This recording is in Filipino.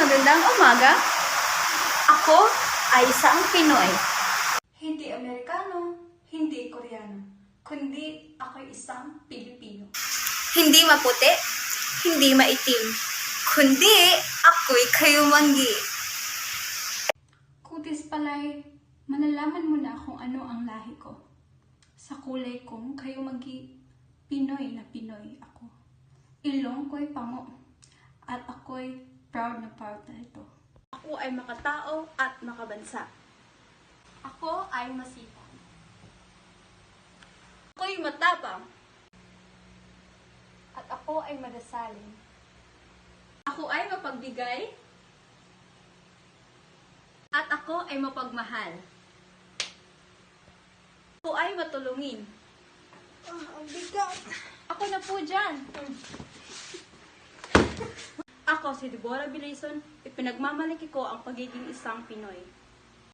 magandang umaga. Ako ay isang Pinoy. Hindi Amerikano, hindi Koreano, kundi ako'y isang Pilipino. Hindi maputi, hindi maitim, kundi ako'y kayumanggi. Kutis pala'y malalaman mo na kung ano ang lahi ko. Sa kulay kong kayumanggi, Pinoy na Pinoy ako. Ilong ko'y pango, at ako'y proud na ito. Ako ay makatao at makabansa. Ako ay masipag. Ako'y matapang. At ako ay madasalin. Ako ay mapagbigay. At ako ay mapagmahal. Ako ay matulungin. Ang bigat! Ako na po dyan. Ako si Deborah Bilason, ipinagmamalaki ko ang pagiging isang Pinoy.